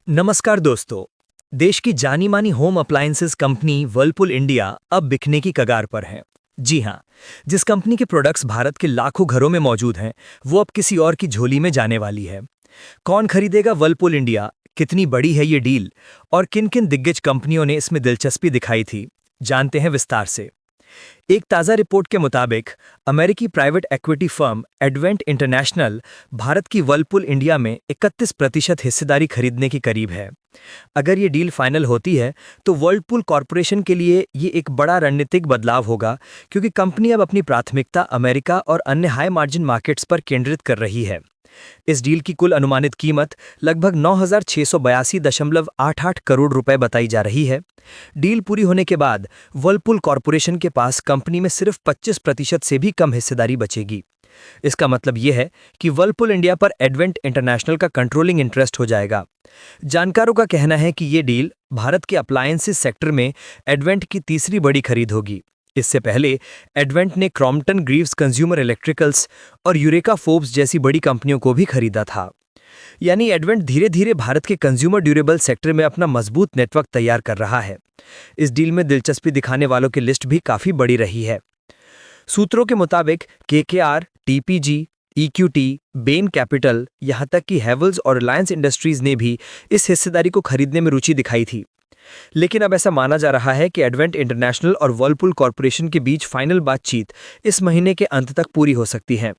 नमस्कार दोस्तों। देश की जानी मानी home appliances company Whirlpool India अब बिकने की कगार पर है। जी हां, जिस कंपनी के प्रोडक्ट्स भारत के लाखों घरों में मौजूद हैं, वो अब किसी और की झोली में जाने वाली है। कौन खरीदेगा वर्लपूल इंडिया, कितनी बड़ी है ये डील और किन किन दिग्गज कंपनियों ने इसमें दिलचस्पी दिखाई थी, जानते हैं विस्तार से। एक ताज़ा रिपोर्ट के मुताबिक अमेरिकी private equity firm advent international Bharat की वर्लपूल इंडिया में 31% हिस्सेदारी खरीदने के करीब है। अगर ये डील फाइनल होती है तो वर्लपूल कॉरपोरेशन के लिए ये एक बड़ा रणनीतिक बदलाव होगा, क्योंकि कंपनी अब अपनी प्राथमिकता अमेरिका और अन्य हाई मार्जिन मार्केट्स पर केंद्रित कर रही है। इस डील की कुल अनुमानित कीमत लगभग 9,682.88 करोड़ रुपए बताई जा रही है। डील पूरी होने के बाद वर्लपूल कॉरपोरेशन के पास कंपनी में सिर्फ 25% से भी कम हिस्सेदारी बचेगी। इसका मतलब यह है कि वर्लपूल इंडिया पर एडवेंट इंटरनेशनल का कंट्रोलिंग इंटरेस्ट हो जाएगा। जानकारों का कहना है कि ये डील भारत के अप्लायंसेस सेक्टर में एडवेंट की तीसरी बड़ी खरीद होगी। इससे पहले एडवेंट ने क्रॉम्पटन ग्रीव्स कंज्यूमर इलेक्ट्रिकल्स और यूरेका फोर्ब्स जैसी बड़ी कंपनियों को भी खरीदा था। यानी एडवेंट धीरे धीरे भारत के कंज्यूमर ड्यूरेबल सेक्टर में अपना मजबूत नेटवर्क तैयार कर रहा है। इस डील में दिलचस्पी दिखाने वालों की लिस्ट भी काफी बड़ी रही है। सूत्रों के मुताबिक KKR, TPG, equity, Ben capital, यहां तक कि हैवेल्स और रिलायंस इंडस्ट्रीज ने भी इस हिस्सेदारी को खरीदने में रुचि दिखाई थी। लेकिन अब ऐसा माना जा रहा है कि एडवेंट इंटरनेशनल और वर्लपूल कॉरपोरेशन के बीच फाइनल बातचीत इस महीने के अंत तक पूरी हो सकती है।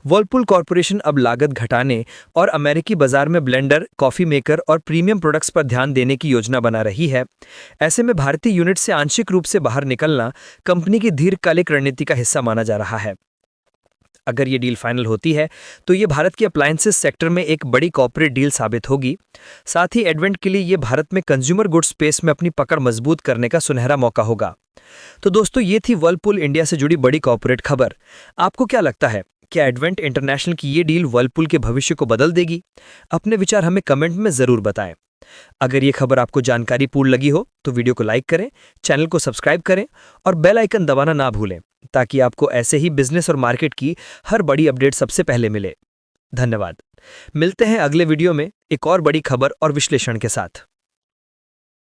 वर्लपूल कॉरपोरेशन अब लागत घटाने और अमेरिकी बाजार में ब्लेंडर, कॉफी मेकर और प्रीमियम प्रोडक्ट्स पर ध्यान देने की योजना बना रही है। ऐसे में भारतीय यूनिट से आंशिक रूप से बाहर निकलना कंपनी की दीर्घकालिक रणनीति का हिस्सा माना जा रहा है। अगर ये डील फाइनल होती है तो ये भारत के अप्लायंसेस सेक्टर में एक बड़ी कॉर्पोरेट डील साबित होगी। साथ ही एडवेंट के लिए ये भारत में कंज्यूमर गुड्स स्पेस में अपनी पकड़ मजबूत करने का सुनहरा मौका होगा। तो दोस्तों, ये थी वर्लपूल इंडिया से जुड़ी बड़ी कॉर्पोरेट खबर। आपको क्या लगता है, क्या एडवेंट इंटरनेशनल की ये डील वर्लपूल के भविष्य को बदल देगी? अपने विचार हमें कमेंट में जरूर बताएं। अगर ये खबर आपको जानकारीपूर्ण लगी हो तो वीडियो को लाइक करें, चैनल को सब्सक्राइब करें और बेल आइकन दबाना ना भूलें, ताकि आपको ऐसे ही बिजनेस और मार्केट की हर बड़ी अपडेट सबसे पहले मिले। धन्यवाद। मिलते हैं अगले वीडियो में एक और बड़ी खबर और विश्लेषण के साथ।